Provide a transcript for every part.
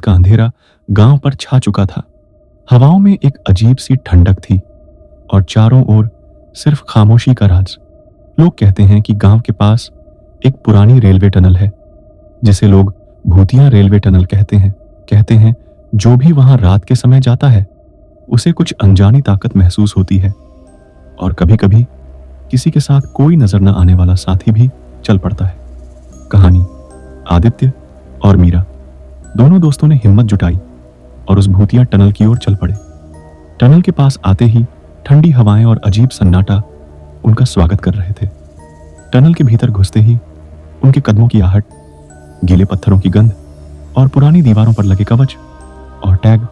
का अंधेरा गांव पर छा चुका था। हवाओं में एक अजीब सी ठंडक थी और चारों ओर सिर्फ खामोशी का राज। लोग कहते हैं कि गांव के पास एक पुरानी रेलवे टनल है जिसे लोग भूतिया रेलवे टनल कहते हैं जो भी वहां रात के समय जाता है उसे कुछ अनजानी ताकत महसूस होती है और कभी कभी किसी के साथ कोई नजर न आने वाला साथी भी चल पड़ता है। कहानी आदित्य और मीरा। दोनों दोस्तों ने हिम्मत जुटाई और उस भूतिया टनल की ओर चल पड़े। टनल के पास आते ही ठंडी हवाएं और अजीब सन्नाटा उनका स्वागत कर रहे थे। टनल के भीतर घुसते ही उनके कदमों की आहट, गीले पत्थरों की गंध और पुरानी दीवारों पर लगे कवच और टैग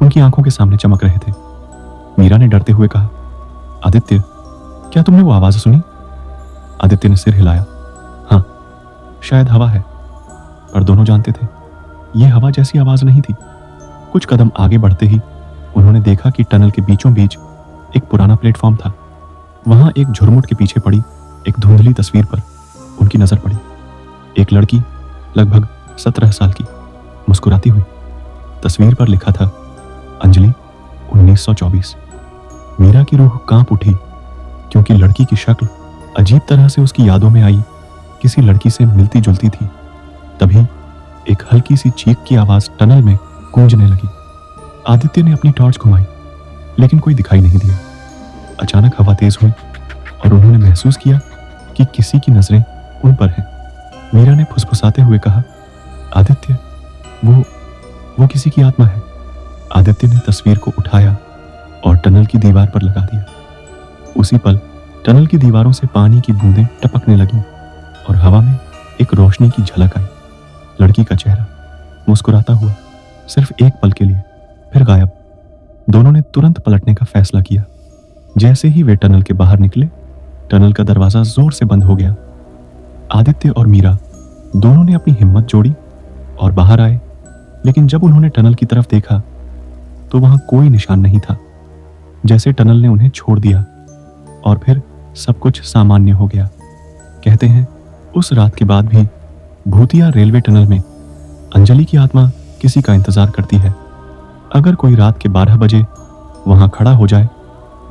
उनकी आंखों के सामने चमक रहे थे। मीरा ने डरते हुए कहा, आदित्य, क्या तुमने वो आवाज सुनी? आदित्य ने सिर हिलाया। हाँ, शायद हवा है, पर दोनों जानते थे यह हवा जैसी आवाज नहीं थी। कुछ कदम आगे बढ़ते ही उन्होंने देखा कि टनल के बीचों बीच एक पुराना प्लेटफॉर्म था। वहां एक झुरमुट के पीछे पड़ी एक धुंधली तस्वीर पर उनकी नजर पड़ी। एक लड़की लगभग 17 साल की मुस्कुराती हुई। तस्वीर पर लिखा था, अंजलि 1924। मीरा की रूह कांप उठी क्योंकि लड़की की शक्ल अजीब तरह से उसकी यादों में आई किसी लड़की से मिलती जुलती थी। तभी एक हल्की सी चीख की आवाज टनल में गूंजने लगी। आदित्य ने अपनी टॉर्च घुमाई लेकिन कोई दिखाई नहीं दिया। अचानक हवा तेज हुई और उन्होंने महसूस किया कि किसी की नजरें उन पर हैं। मीरा ने फुसफुसाते हुए कहा, आदित्य, वो किसी की आत्मा है। आदित्य ने तस्वीर को उठाया और टनल की दीवार पर लगा दिया। उसी पल टनल की दीवारों से पानी की बूंदें टपकने लगीं और हवा में एक रोशनी की झलक आई। लड़की का चेहरा मुस्कुराता हुआ सिर्फ एक पल के लिए, फिर गायब। दोनों ने तुरंत पलटने का फैसला किया। जैसे ही वे टनल के बाहर निकले, टनल का दरवाजा जोर से बंद हो गया। आदित्य और मीरा दोनों ने अपनी हिम्मत जोड़ी और बाहर आए, लेकिन जब उन्होंने टनल की तरफ देखा तो वहां कोई निशान नहीं था, जैसे टनल ने उन्हें छोड़ दिया और फिर सब कुछ सामान्य हो गया। कहते हैं उस रात के बाद भी भूतिया रेलवे टनल में अंजलि की आत्मा किसी का इंतजार करती है। अगर कोई रात के 12 बजे वहां खड़ा हो जाए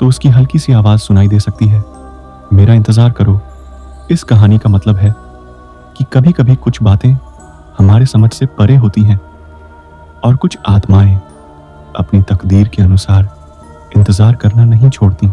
तो उसकी हल्की सी आवाज सुनाई दे सकती है, मेरा इंतजार करो। इस कहानी का मतलब है कि कभी कभी कुछ बातें हमारे समझ से परे होती हैं और कुछ आत्माएं अपनी तकदीर के अनुसार इंतजार करना नहीं छोड़ती।